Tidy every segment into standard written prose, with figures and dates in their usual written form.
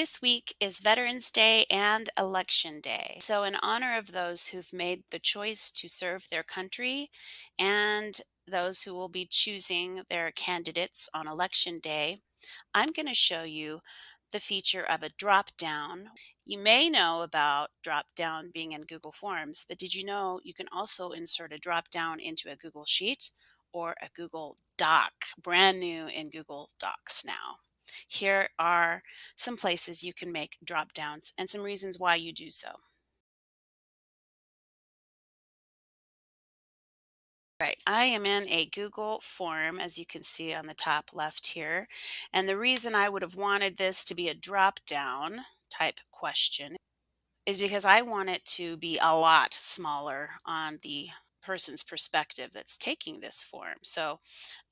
This week is Veterans Day and Election Day. So, in honor of those who've made the choice to serve their country and those who will be choosing their candidates on Election Day, I'm going to show you the feature of a drop down. You may know about drop down being in Google Forms, but did you know you can also insert a drop down into a Google Sheet or a Google Doc? Brand new in Google Docs now. Here are some places you can make drop downs and some reasons why you do so. Right, I am in a Google form, as you can see on the top left here. And the reason I would have wanted this to be a drop down type question is because I want it to be a lot smaller on the person's perspective that's taking this form. So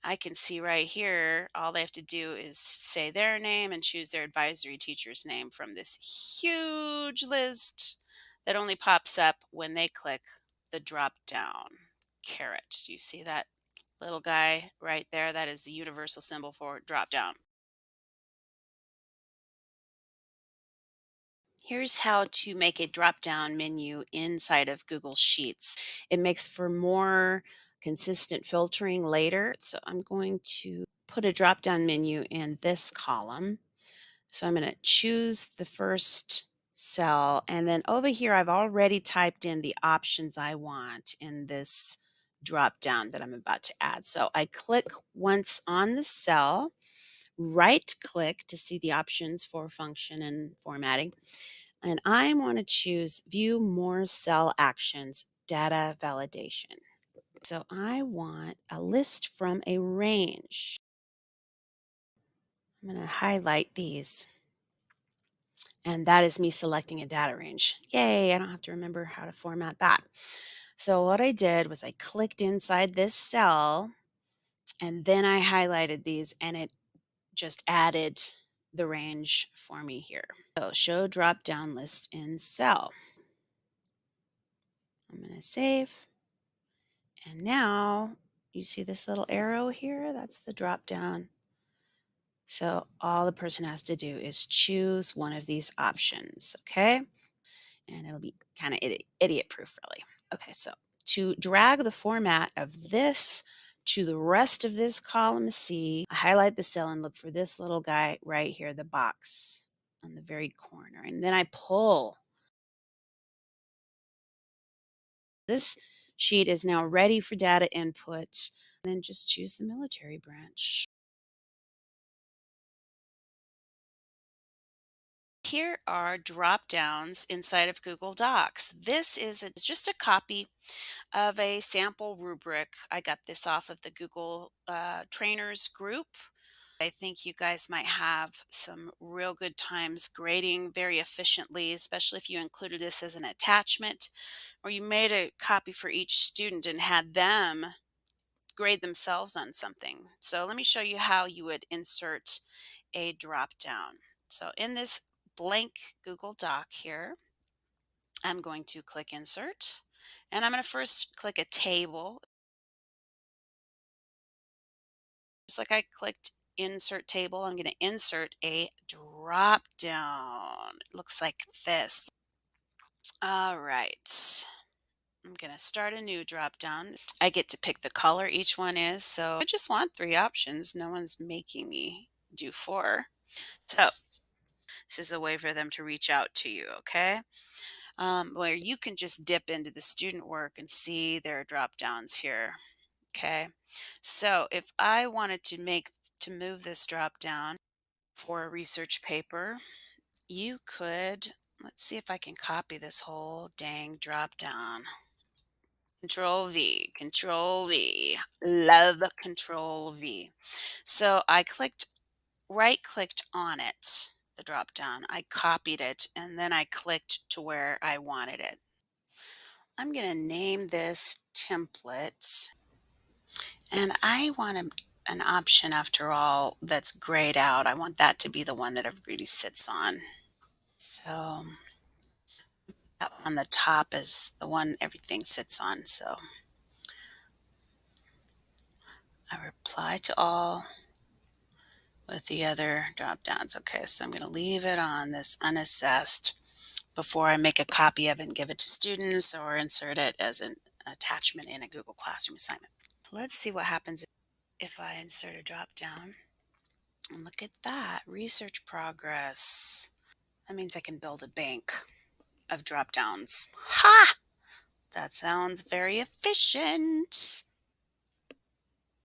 I can see right here, all they have to do is say their name and choose their advisory teacher's name from this huge list that only pops up when they click the drop down caret. Do you see that little guy right there? That is the universal symbol for drop down. Here's how to make a drop down menu inside of Google Sheets. It makes for more consistent filtering later. So I'm going to put a drop down menu in this column. So I'm going to choose the first cell. And then over here, I've already typed in the options I want in this drop down that I'm about to add. So I click once on the cell, right click to see the options for function and formatting. And I want to choose View More Cell Actions, Data Validation. So I want a list from a range. I'm going to highlight these. And that is me selecting a data range. Yay, I don't have to remember how to format that. So what I did was I clicked inside this cell and then I highlighted these and it just added the range for me here. So show drop down list in cell. I'm going to save. And now you see this little arrow here? That's the drop down. So all the person has to do is choose one of these options, okay? And it'll be kind of idiot proof, really. Okay, so to drag the format of this to the rest of this column C, I highlight the cell and look for this little guy right here, the box on the very corner. And then I pull. This sheet is now ready for data input. Then just choose the military branch. Here are drop downs inside of Google Docs. This is just a copy of a sample rubric. I got this off of the Google Trainers group. I think you guys might have some real good times grading very efficiently, especially if you included this as an attachment or you made a copy for each student and had them grade themselves on something. So let me show you how you would insert a drop down. So in this blank Google Doc here, I'm going to click insert and I'm going to first click a table. Just like I clicked insert table, I'm going to insert a drop down. It looks like this. All right. I'm going to start a new drop down. I get to pick the color each one is. So I just want 3 options. No one's making me do 4. So this is a way for them to reach out to you, okay? Where you can just dip into the student work and see their drop downs here. Okay, so if I wanted to move this drop down for a research paper, you could, let's see if I can copy this whole dang drop down. Control V, Control V, love Control V. So I right clicked on it, the drop down. I copied it and then I clicked to where I wanted it. I'm going to name this template. And I want an option, after all, that's grayed out. I want that to be the one that everybody sits on. So that on the top is the one everything sits on. So I reply to all, with the other drop downs. Okay, so I'm going to leave it on this unassessed before I make a copy of it and give it to students or insert it as an attachment in a Google Classroom assignment. Let's see what happens if I insert a drop down. And look at that, research progress. That means I can build a bank of drop downs. Ha! That sounds very efficient.